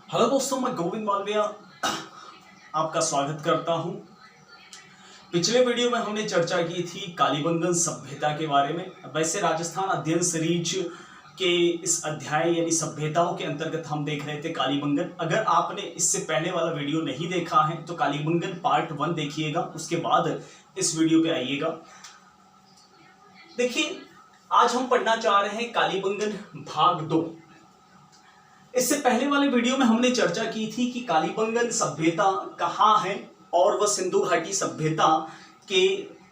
Hello दोस्तों, मैं गोविंद मालविया आपका स्वागत करता हूं। पिछले वीडियो में हमने चर्चा की थी कालीबंगन सभ्यता के बारे में। वैसे राजस्थान अध्ययन सीरीज के इस अध्याय यानी सभ्यताओं के अंतर्गत हम देख रहे थे कालीबंगन। अगर आपने इससे पहले वाला वीडियो नहीं देखा है तो कालीबंगन पार्ट 1 देखिएगा, उसके बाद इस वीडियो पे आइएगा। देखिए, आज हम पढ़ना चाह रहे हैं कालीबंगन भाग 2। इससे पहले वाले वीडियो में हमने चर्चा की थी कि कालीबंगन सभ्यता कहाँ है और वह सिंधु घाटी सभ्यता के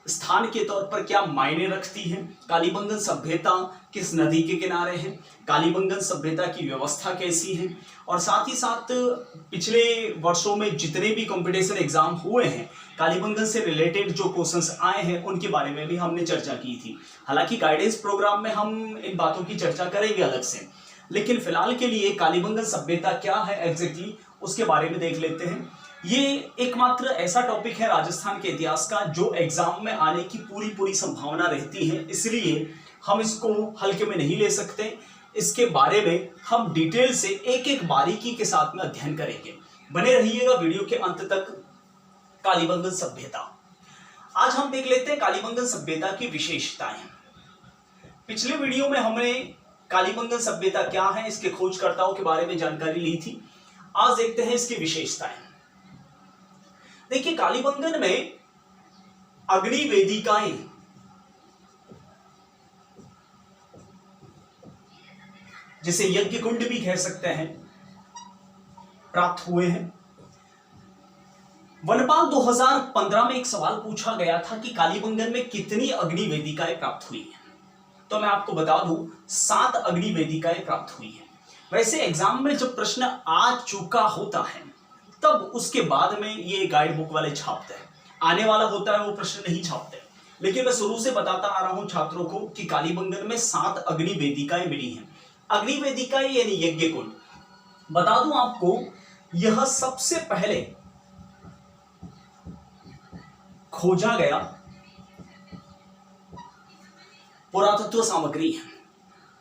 स्थान के तौर पर क्या मायने रखती है, कालीबंगन सभ्यता किस नदी के किनारे है, कालीबंगन सभ्यता की व्यवस्था कैसी है, और साथ ही साथ पिछले वर्षों में जितने भी कंपटीशन एग्जाम हुए हैं कालीबंगन से रिलेटेड जो क्वेश्चंस आए हैं उनके बारे में भी हमने चर्चा की थी। हालांकि गाइडेंस प्रोग्राम में हम इन बातों की चर्चा करेंगे अलग से, लेकिन फिलहाल के लिए कालीबंगन सभ्यता क्या है एग्जैक्टली उसके बारे में देख लेते हैं। ये एकमात्र ऐसा टॉपिक है राजस्थान के इतिहास का जो एग्जाम में आने की पूरी संभावना रहती है, इसलिए हम इसको हल्के में नहीं ले सकते। इसके बारे में हम डिटेल से एक एक बारीकी के साथ में अध्ययन करेंगे। बने रहिएगा वीडियो के अंत तक। कालीबंगन सभ्यता आज हम देख लेते हैं कालीबंगन सभ्यता की विशेषताएं। पिछले वीडियो में हमने कालीबंगन सभ्यता क्या है इसके खोजकर्ताओं के बारे में जानकारी ली थी। आज देखते हैं इसकी विशेषताएं। देखिए, कालीबंगन में अग्नि वेदिकाएं जिसे यज्ञ कुंड भी कह सकते हैं प्राप्त हुए हैं। वनपाल 2015 में एक सवाल पूछा गया था कि कालीबंगन में कितनी अग्नि वेदिकाएं प्राप्त हुई हैं, तो मैं आपको बता दूं 7 अग्नि वेदिकाएं प्राप्त हुई है। वैसे एग्जाम में जब प्रश्न आ चुका होता है तब उसके बाद में ये गाइड बुक वाले छापते हैं, आने वाला होता है वो प्रश्न नहीं छापते। लेकिन मैं शुरू से बताता आ रहा हूं छात्रों को कि कालीबंगन में 7 अग्नि वेदिकाएं मिली हैं। अग्नि वेदिकाएं यानी यज्ञ कुंड। बता दूं आपको, यह सबसे पहले खोजा गया पुरातत्व सामग्री है।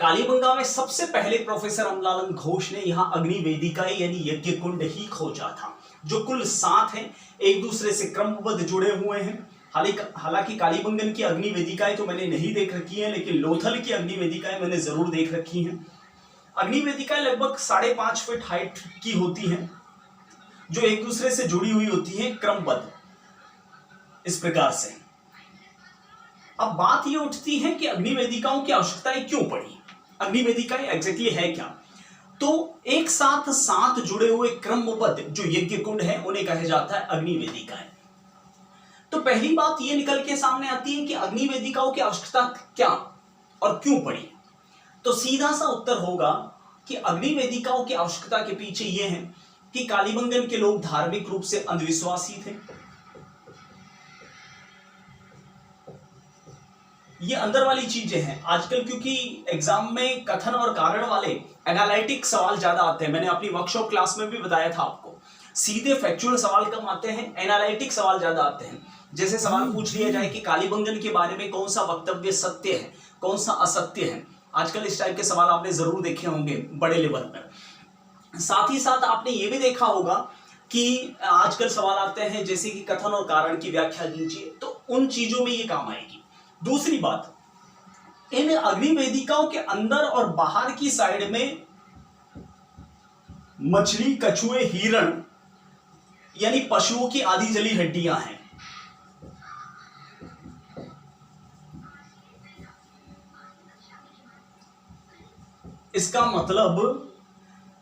कालीबंगा में सबसे पहले प्रोफेसर अमलालन घोष ने यहां अग्नि वेदिकाएं यानी यज्ञ कुंड ही खोजा था, जो कुल 7 हैं, एक दूसरे से क्रमबद्ध जुड़े हुए हैं। हालांकि कालीबंगन की अग्नि वेदिकाएं तो मैंने नहीं देख रखी हैं, लेकिन लोथल की अग्नि वेदिकाएं मैंने जरूर देख रखी हैं। अग्नि वेदिकाएं लगभग 5.5 फीट हाइट की होती हैं, जो एक दूसरे से जुड़ी हुई होती हैं क्रमबद्ध इस प्रकार से। अब बात यह उठती है कि अग्नि वेदिकाओं की आवश्यकताएं क्यों पड़ी, अग्नि वेदिकाएं एग्जैक्टली है क्या। तो एक साथ 7 जुड़े हुए क्रमबद्ध जो यज्ञ कुंड है उन्हें कहा जाता है अग्नि वेदिकाएं। तो पहली बात यह निकल के सामने आती है कि अग्नि वेदिकाओं की आवश्यकता क्या और क्यों पड़ी। तो सीधा सा उत्तर होगा कि अग्नि वेदिकाओं की आवश्यकता के पीछे यह है कि कालीबंगन के लोग धार्मिक रूप से अंधविश्वासी थे। ये अंदर वाली चीजें हैं। आजकल क्योंकि एग्जाम में कथन और कारण वाले एनालिटिक सवाल ज्यादा आते हैं, मैंने अपनी वर्कशॉप क्लास में भी बताया था आपको, सीधे फैक्चुअल सवाल कम आते हैं, एनालिटिक सवाल ज्यादा आते हैं। जैसे सवाल पूछ लिया जाए कि कालीबंगन के बारे में कौन सा वक्तव्य सत्य है, कौन सा असत्य है। आजकल इस टाइप के सवाल आपने जरूर देखे होंगे बड़े लेवल पर। साथ ही साथ आपने ये भी देखा होगा कि आजकल सवाल आते हैं जैसे कि कथन और कारण की व्याख्या कीजिए, तो उन चीजों में ये काम आएगी। दूसरी बात, इन अग्नि वेदिकाओं के अंदर और बाहर की साइड में मछली, कछुए, हिरण यानी पशुओं की आधी जली हड्डियां हैं। इसका मतलब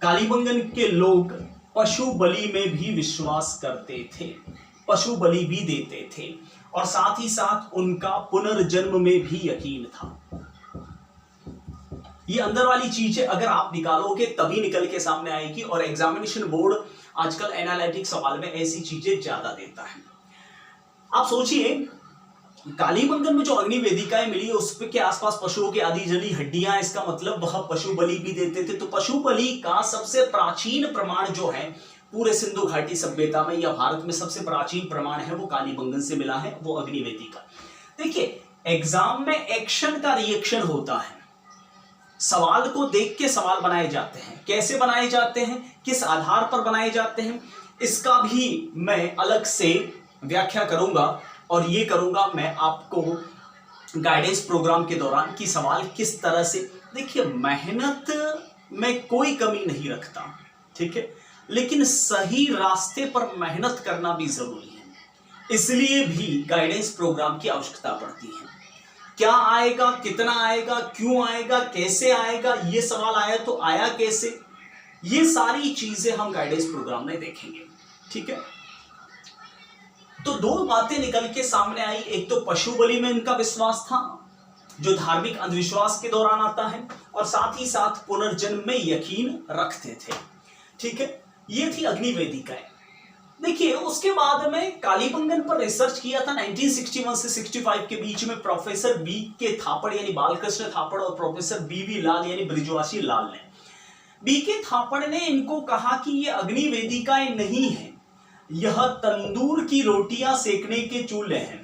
कालीबंगन के लोग पशु बलि में भी विश्वास करते थे, पशु बलि भी देते थे, और साथ ही साथ उनका पुनर्जन्म में भी यकीन था। ये अंदर वाली चीजें अगर आप निकालोगे तभी निकल के सामने आएगी, और एग्जामिनेशन बोर्ड आजकल एनालिटिक सवाल में ऐसी चीजें ज्यादा देता है। आप सोचिए, कालीबंगन में जो अग्नि वेदिकाएं मिली उसके आसपास पशुओं की आधी जली हड्डियां, इसका मतलब वह पशु बलि भी देते थे। तो पशु बलि का सबसे प्राचीन प्रमाण जो है पूरे सिंधु घाटी सभ्यता में या भारत में सबसे प्राचीन प्रमाण है वो कालीबंगन से मिला है, वो अग्नि वेदिका। देखिए, एग्जाम में एक्शन का रिएक्शन होता है, सवाल को देख के सवाल बनाए जाते हैं। कैसे बनाए जाते हैं, किस आधार पर बनाए जाते हैं, इसका भी मैं अलग से व्याख्या करूंगा और ये करूंगा मैं आपको गाइडेंस प्रोग्राम के दौरान कि सवाल किस तरह से। देखिए, मेहनत में कोई कमी नहीं रखता, ठीक है, लेकिन सही रास्ते पर मेहनत करना भी जरूरी है। इसलिए भी गाइडेंस प्रोग्राम की आवश्यकता पड़ती है। क्या आएगा, कितना आएगा, क्यों आएगा, कैसे आएगा, ये सवाल आया तो आया कैसे, ये सारी चीजें हम गाइडेंस प्रोग्राम में देखेंगे, ठीक है। तो दो बातें निकल के सामने आई। एक तो पशु बलि में इनका विश्वास था, जो धार्मिक अंधविश्वास के दौरान आता है, और साथ ही साथ पुनर्जन्म में यकीन रखते थे, ठीक है। ये थी अग्नि वेदिकाएं। देखिए, उसके बाद में कालीबंगन पर रिसर्च किया था 1961 से 65 के बीच में प्रोफेसर बी के थापड़ यानी बालकृष्ण थापड़ और प्रोफेसर बीवी लाल यानी ब्रिजवासी लाल ने। बी के थापड़ ने इनको कहा कि ये अग्नि वेदिकाएं नहीं है, यह तंदूर की रोटियां सेकने के चूल्हे हैं।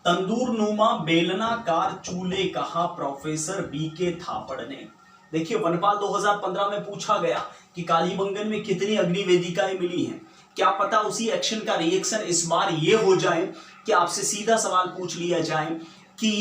तंदूर नुमा बेलनाकार चूल्हे कहा प्रोफेसर बी के थापड़ ने। देखिए, वनपाल 2015 में पूछा गया कि कालीबंगन में कितनी अग्नि वेदिकाएं मिली हैं। क्या पता उसी एक्शन का रिएक्शन इस बार ये हो जाए कि आपसे सीधा सवाल पूछ लिया जाए कि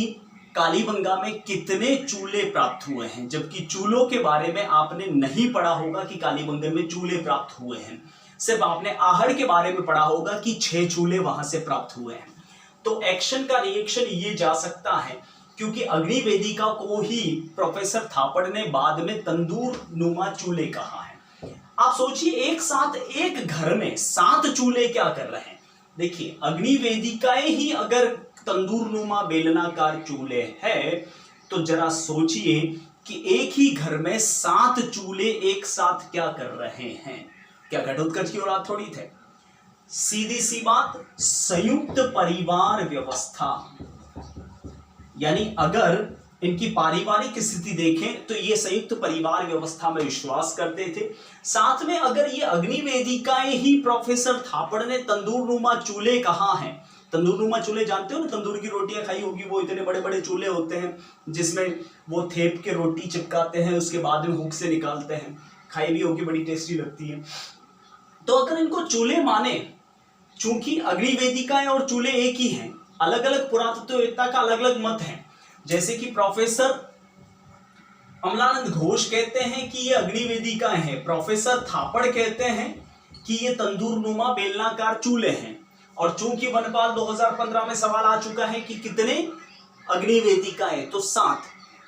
कालीबंगा में कितने चूल्हे प्राप्त हुए हैं, जबकि चूल्हों के बारे में आपने नहीं पढ़ा होगा कि कालीबंगन में चूल्हे प्राप्त हुए हैं। सिर्फ आपने आहड़ के बारे में पढ़ा होगा कि 6 चूल्हे वहां से प्राप्त हुए हैं। तो एक्शन का रिएक्शन ये जा सकता है, क्योंकि अग्नि वेदिका को ही प्रोफेसर थापड़ ने बाद में तंदूर नुमा चूल्हे कहा है। आप सोचिए, एक साथ एक घर में 7 चूल्हे क्या कर रहे हैं। देखिए, अग्नि वेदिकाएं ही अगर तंदूर नुमा बेलनाकार चूल्हे है, तो जरा सोचिए कि एक ही घर में 7 चूल्हे एक साथ क्या कर रहे हैं। क्या घटोत्कच की औलाद थोड़ी थे। सीधी सी बात, संयुक्त परिवार व्यवस्था, यानी अगर इनकी पारिवारिक स्थिति देखें तो ये संयुक्त परिवार व्यवस्था में विश्वास करते थे। साथ में अगर ये अग्नि वेदिकाएं ही प्रोफेसर थापड़ ने तंदूर नुमा चूल्हे कहा है। तंदूर नुमा चूल्हे जानते हो ना, तंदूर की रोटियां खाई होगी, वो इतने बड़े बड़े चूल्हे होते हैं जिसमें वो थेप के रोटी चिपकाते हैं, उसके बाद में हुक से निकालते हैं। खाई भी होगी, बड़ी टेस्टी लगती है। तो अगर इनको चूल्हे माने, चूंकि अग्नि वेदिकाएं और चूल्हे एक ही हैं, अलग अलग पुरातत्ववेत्ता का अलग अलग मत है। जैसे कि प्रोफेसर अमलानंद घोष कहते हैं कि ये अग्नि वेदिकाएं हैं, प्रोफेसर थापड़ कहते हैं कि ये तंदूर नुमा बेलनाकार चूल्हे हैं। और चूंकि वनपाल 2015 में सवाल आ चुका है कि कितने अग्नि वेदिकाएं, तो 7,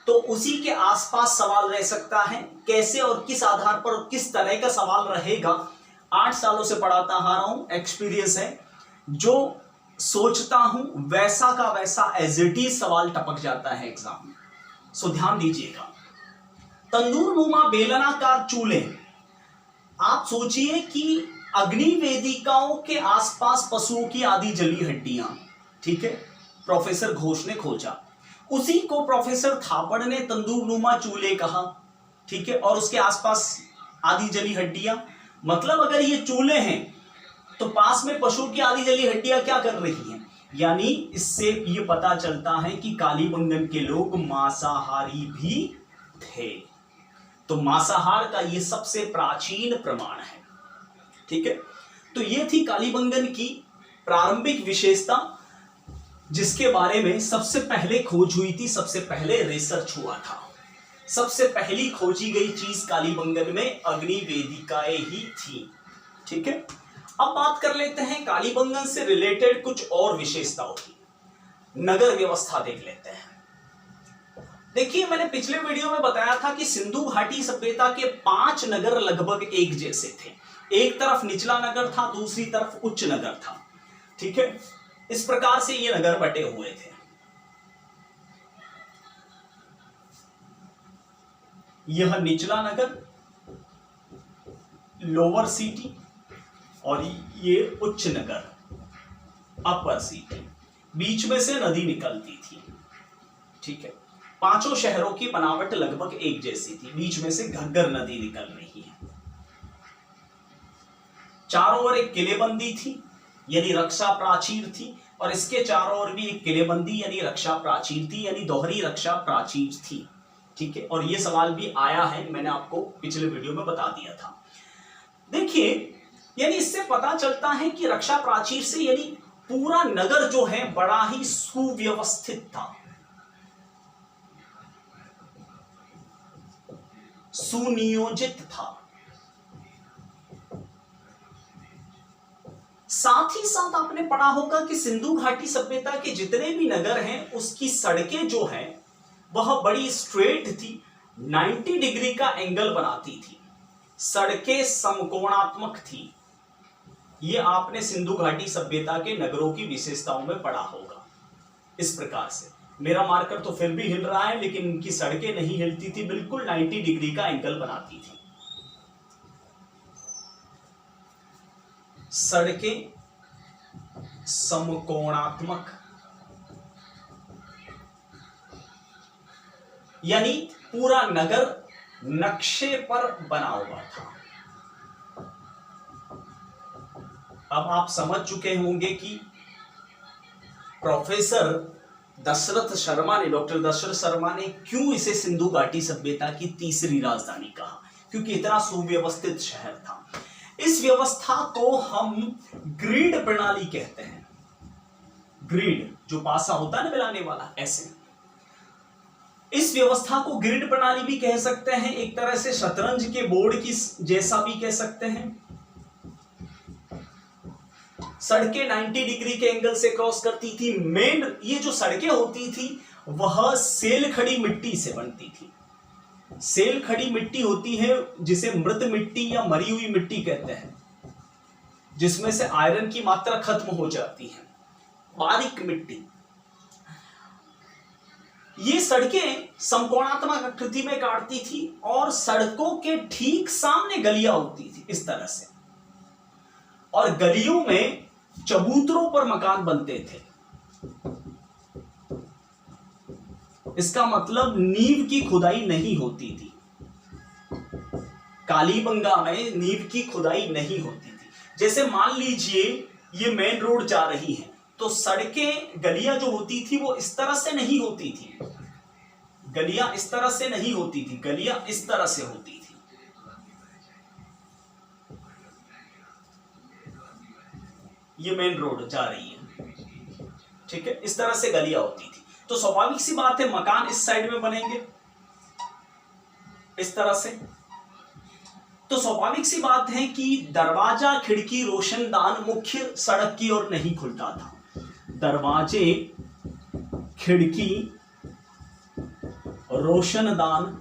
तो उसी के आसपास सवाल रह सकता है। कैसे और किस आधार पर और किस तरह का सवाल रहेगा, 8 सालों से पढ़ाता आ रहा हूं, एक्सपीरियंस है। जो सोचता हूं वैसा का वैसा एज इट इज सवाल टपक जाता है एग्जाम में। सो ध्यान दीजिएगा। तंदूर नुमा बेलनाकार चूल्हे, आप सोचिए कि अग्नि वेदिकाओं के आसपास पशुओं की आधी जली हड्डियां, ठीक है, प्रोफेसर घोष ने खोजा। उसी को प्रोफेसर थापड़ ने तंदूर नुमा चूल्हे कहा, ठीक है, और उसके आसपास आधी जली हड्डियां। मतलब अगर ये चूल्हे हैं तो पास में पशु की आधी जली हड्डियां क्या कर रही हैं। यानी इससे ये पता चलता है कि कालीबंगन के लोग मांसाहारी भी थे। तो मांसाहार का ये सबसे प्राचीन प्रमाण है, ठीक है। तो ये थी कालीबंगन की प्रारंभिक विशेषता, जिसके बारे में सबसे पहले खोज हुई थी, सबसे पहले रिसर्च हुआ था। सबसे पहली खोजी गई चीज कालीबंगन में अग्नि वेदिकाएं ही थी, ठीक है। अब बात कर लेते हैं कालीबंगन से रिलेटेड कुछ और विशेषताओं की। नगर व्यवस्था देख लेते हैं। देखिए, मैंने पिछले वीडियो में बताया था कि सिंधु घाटी सभ्यता के 5 नगर लगभग एक जैसे थे। एक तरफ निचला नगर था, दूसरी तरफ उच्च नगर था, ठीक है। इस प्रकार से ये नगर बटे हुए थे। यह निचला नगर, लोअर सिटी, और ये उच्च नगर, अपर सिटी। बीच में से नदी निकलती थी, ठीक है। 5 शहरों की बनावट लगभग एक जैसी थी। बीच में से घग्गर नदी निकल रही है। चारों ओर एक किलेबंदी थी, यानी रक्षा प्राचीर थी, और इसके चारों ओर भी एक किलेबंदी यानी रक्षा प्राचीर थी, यानी दोहरी रक्षा प्राचीर थी। ठीक है, और ये सवाल भी आया है, मैंने आपको पिछले वीडियो में बता दिया था। देखिए, यानी इससे पता चलता है कि रक्षा प्राचीर से यानी पूरा नगर जो है बड़ा ही सुव्यवस्थित था, सुनियोजित था। साथ ही साथ आपने पढ़ा होगा कि सिंधु घाटी सभ्यता के जितने भी नगर हैं उसकी सड़कें जो हैं वह बड़ी स्ट्रेट थी, 90 डिग्री का एंगल बनाती थी, सड़कें समकोणात्मक थी। यह आपने सिंधु घाटी सभ्यता के नगरों की विशेषताओं में पढ़ा होगा। इस प्रकार से मेरा मार्कर तो फिर भी हिल रहा है, लेकिन इनकी सड़कें नहीं हिलती थी, बिल्कुल 90 डिग्री का एंगल बनाती थी। सड़कें समकोणात्मक, यानी पूरा नगर नक्शे पर बना हुआ था। अब आप समझ चुके होंगे कि प्रोफेसर दशरथ शर्मा ने, डॉक्टर दशरथ शर्मा ने क्यों इसे सिंधु घाटी सभ्यता की तीसरी राजधानी कहा, क्योंकि इतना सुव्यवस्थित शहर था। इस व्यवस्था को हम ग्रिड प्रणाली कहते हैं। ग्रिड जो पासा होता है ना मिलाने वाला, ऐसे इस व्यवस्था को ग्रिड प्रणाली भी कह सकते हैं, एक तरह से शतरंज के बोर्ड की जैसा भी कह सकते हैं। सड़कें 90 डिग्री के एंगल से क्रॉस करती थी। मेन ये जो सड़कें होती थी वह सेल खड़ी मिट्टी से बनती थी। सेल खड़ी मिट्टी होती है जिसे मृत मिट्टी या मरी हुई मिट्टी कहते हैं, जिसमें से आयरन की मात्रा खत्म हो जाती है, बारीक मिट्टी। ये सड़कें समकोणात्मक आकृति में काटती थी और सड़कों के ठीक सामने गलियां होती थी इस तरह से, और गलियों में चबूतरों पर मकान बनते थे। इसका मतलब नींव की खुदाई नहीं होती थी। कालीबंगा में नींव की खुदाई नहीं होती थी। जैसे मान लीजिए ये मेन रोड जा रही है, तो सड़कें, गलियां जो होती थी वो इस तरह से नहीं होती थी। गलियां इस तरह से नहीं होती थी, गलियां इस तरह से होती थी। ये मेन रोड जा रही है, ठीक है, इस तरह से गलियां होती थी। तो स्वाभाविक सी बात है मकान इस साइड में बनेंगे इस तरह से। तो स्वाभाविक सी बात है कि दरवाजा, खिड़की, रोशनदान मुख्य सड़क की ओर नहीं खुलता था। दरवाजे, खिड़की, रोशनदान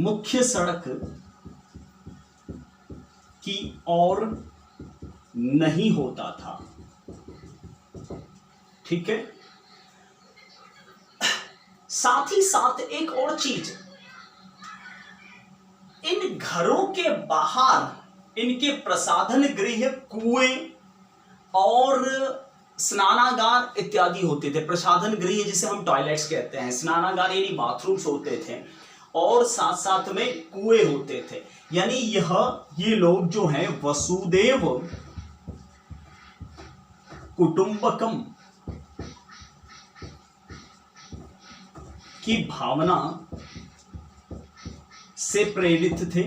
मुख्य सड़क की ओर नहीं होता था। ठीक है, साथ ही साथ एक और चीज, इन घरों के बाहर इनके प्रसाधन गृह, कुएं और स्नानागार इत्यादि होते थे। प्रसाधन गृह जिसे हम टॉयलेट्स कहते हैं, स्नानागार यानी बाथरूम्स होते थे, और साथ साथ में कुएं होते थे। यानी ये लोग जो हैं वसुदेव कुटुंबकम की भावना से प्रेरित थे।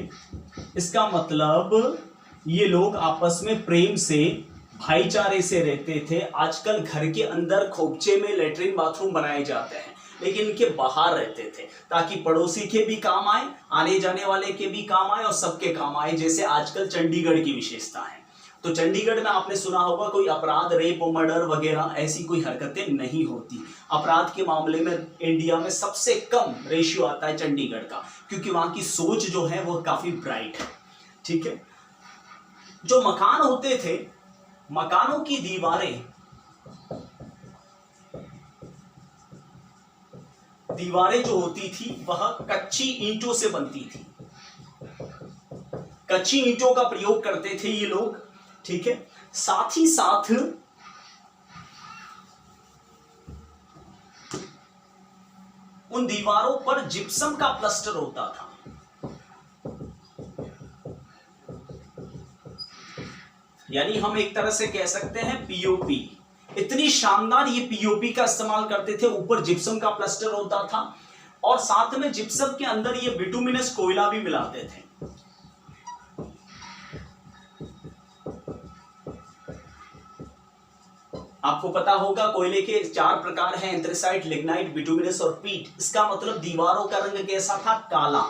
इसका मतलब ये लोग आपस में प्रेम से, भाईचारे से रहते थे। आजकल घर के अंदर खोपचे में लेटरिन बाथरूम बनाए जाते हैं, लेकिन इनके बाहर रहते थे ताकि पड़ोसी के भी काम आए, आने जाने वाले के भी काम आए और सबके काम आए। जैसे आजकल चंडीगढ़ की विशेषता है, तो चंडीगढ़ में आपने सुना होगा कोई अपराध, रेप, मर्डर वगैरह ऐसी कोई हरकतें नहीं होती। अपराध के मामले में इंडिया में सबसे कम रेशियो आता है चंडीगढ़ का, क्योंकि वहां की सोच जो है वो काफी ब्राइट है। ठीक है, जो मकान होते थे, मकानों की दीवारें जो होती थी वह कच्ची ईंटों से बनती थी। कच्ची ईंटों का प्रयोग करते थे ये लोग। ठीक है, साथ ही साथ उन दीवारों पर जिप्सम का प्लास्टर होता था। यानी हम एक तरह से कह सकते हैं पीओपी। इतनी शानदार ये पीओपी का इस्तेमाल करते थे। ऊपर जिप्सम का प्लास्टर होता था और साथ में जिप्सम के अंदर ये बिटुमिनस कोयला भी मिलाते थे। आपको पता होगा कोयले के 4 प्रकार हैं, एंथ्रेसाइट, लिग्नाइट, बिटुमिनस और पीट। इसका मतलब दीवारों का रंग कैसा था? काला।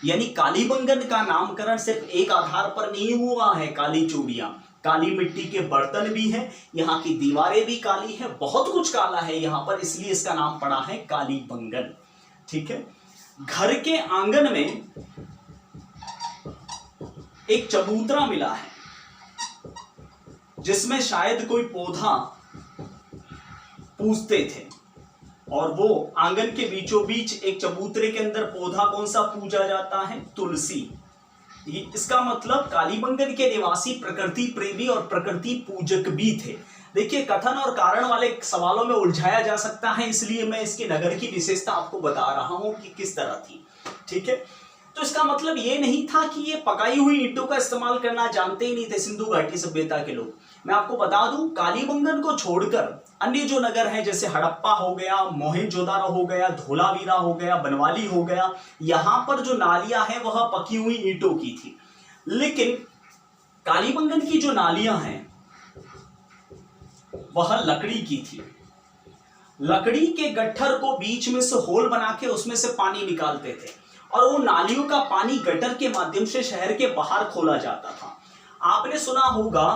यानी कालीबंगन का नामकरण सिर्फ एक आधार पर नहीं हुआ है। काली चूड़ियां, काली मिट्टी के बर्तन भी हैं, यहाँ की दीवारें भी काली हैं, बहुत कुछ काला है यहाँ पर, इसलिए इसका नाम पड़ा है कालीबंगन। ठीक है। घर के आंगन में एक चबूतरा मिला है जिसमें शायद कोई पौधा पूजते थे और वो आंगन के बीचों बीच एक चबूतरे के अंदर पौधा कौन सा पूजा जाता है? तुलसी। इसका मतलब कालीबंगन के निवासी प्रकृति प्रेमी और प्रकृति पूजक भी थे। देखिए, कथन और कारण वाले सवालों में उलझाया जा सकता है, इसलिए मैं इसके नगर की विशेषता आपको बता रहा हूं कि किस तरह थी। ठीक है। तो इसका मतलब ये नहीं था कि ये पकाई हुई ईंटों का इस्तेमाल करना जानते ही नहीं थे सिंधु घाटी सभ्यता के लोग। मैं आपको बता दूं, कालीबंगन को छोड़कर अन्य जो नगर हैं जैसे हड़प्पा हो गया, मोहनजोदारो हो गया, धोलावीरा हो गया, बनवाली हो गया, यहां पर जो नालियां हैं वह पकी हुई ईंटों की थी। लेकिन कालीबंगन की जो नालियां हैं वह लकड़ी की थी। लकड़ी के गट्ठर को बीच में से होल बना के उसमें से पानी निकालते थे और वो नालियों का पानी गटर के माध्यम से शहर के बाहर खोला जाता था। आपने सुना होगा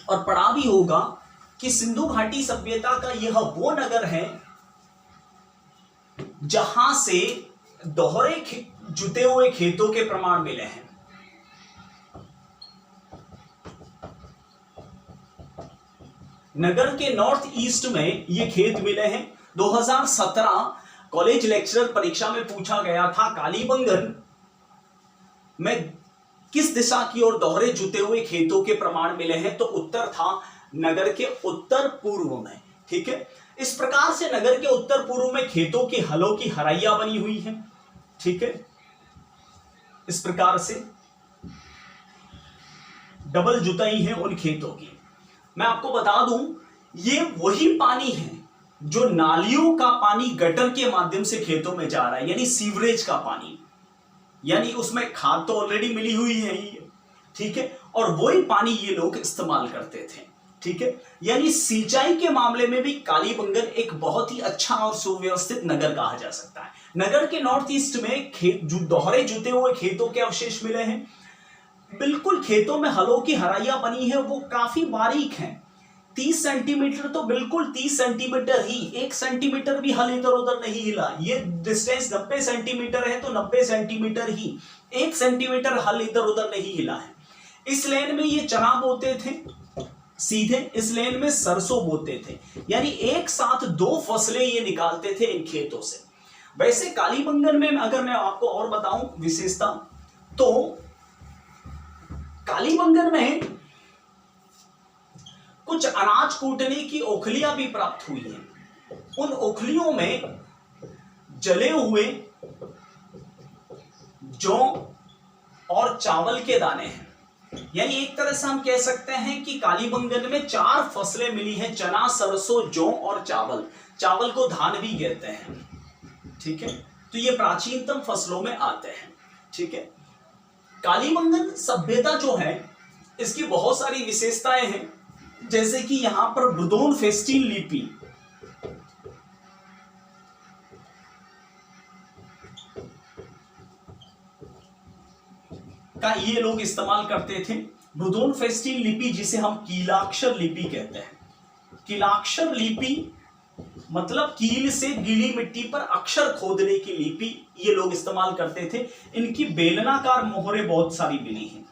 और पढ़ा भी होगा कि सिंधु घाटी सभ्यता का यह वो नगर है जहां से दोहरे जुते हुए खेतों के प्रमाण मिले हैं। नगर के नॉर्थ ईस्ट में ये खेत मिले हैं। 2017 कॉलेज लेक्चरर परीक्षा में पूछा गया था कालीबंगन में किस दिशा की ओर दोहरे जुते हुए खेतों के प्रमाण मिले हैं, तो उत्तर था नगर के उत्तर पूर्व में। ठीक है। इस प्रकार से नगर के उत्तर पूर्व में खेतों की हलों की हराइयां बनी हुई हैं। ठीक है। इस प्रकार से डबल जुताई है उन खेतों की। मैं आपको बता दूं, ये वही पानी है जो नालियों का पानी गटर के माध्यम से खेतों में जा रहा है, यानी सीवरेज का पानी, यानी उसमें खाद तो ऑलरेडी मिली हुई है ही। ठीक है। और वही पानी ये लोग इस्तेमाल करते थे। ठीक है। यानी सिंचाई के मामले में भी कालीबंगन एक बहुत ही अच्छा और सुव्यवस्थित नगर कहा जा सकता है। नगर के नॉर्थ ईस्ट में खेत जो दोहरे जुते हुए खेतों के अवशेष मिले हैं। बिल्कुल खेतों में हलों की हराइयां बनी है, वो काफी बारीक हैं। 30 सेंटीमीटर तो बिल्कुल 30 सेंटीमीटर ही, 1 सेंटीमीटर भी हल इधर उधर नहीं हिला। ये डिस्टेंस 90 सेंटीमीटर है तो 90 सेंटीमीटर ही, 1 सेंटीमीटर हल इधर उधर नहीं हिला है। इस लेन में ये चना बोते थे सीधे, इस लेन में सरसों बोते थे, यानी एक साथ 2 फसलें ये निकालते थे इन खेतों से। वैसे कालीबंगन में अगर मैं आपको और बताऊं विशेषता, तो कालीबंगन में कुछ अनाज कूटने की ओखलियां भी प्राप्त हुई हैं। उन ओखलियों में जले हुए जौ और चावल के दाने हैं। यानी एक तरह से हम कह सकते हैं कि कालीबंगन में 4 फसलें मिली हैं, चना, सरसों, जौ और चावल। चावल को धान भी कहते हैं। ठीक है। तो ये प्राचीनतम फसलों में आते हैं। ठीक है। कालीबंगन सभ्यता जो है इसकी बहुत सारी विशेषताएं हैं, जैसे कि यहां पर बुदोन फेस्टीन लिपि का ये लोग इस्तेमाल करते थे। बुदोन फेस्टीन लिपि जिसे हम कीलाक्षर लिपि कहते हैं। कीलाक्षर लिपि मतलब कील से गीली मिट्टी पर अक्षर खोदने की लिपि ये लोग इस्तेमाल करते थे। इनकी बेलनाकार मोहरे बहुत सारी मिली हैं।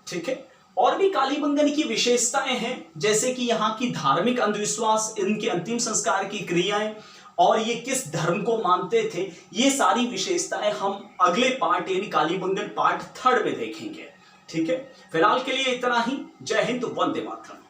ठीक है। और भी कालीबंगन की विशेषताएं हैं, जैसे कि यहाँ की धार्मिक अंधविश्वास, इनके अंतिम संस्कार की क्रियाएं और ये किस धर्म को मानते थे, ये सारी विशेषताएं हम अगले पार्ट यानी कालीबंगन पार्ट 3 में देखेंगे। ठीक है। फिलहाल के लिए इतना ही। जय हिंद, वंदे मातरम।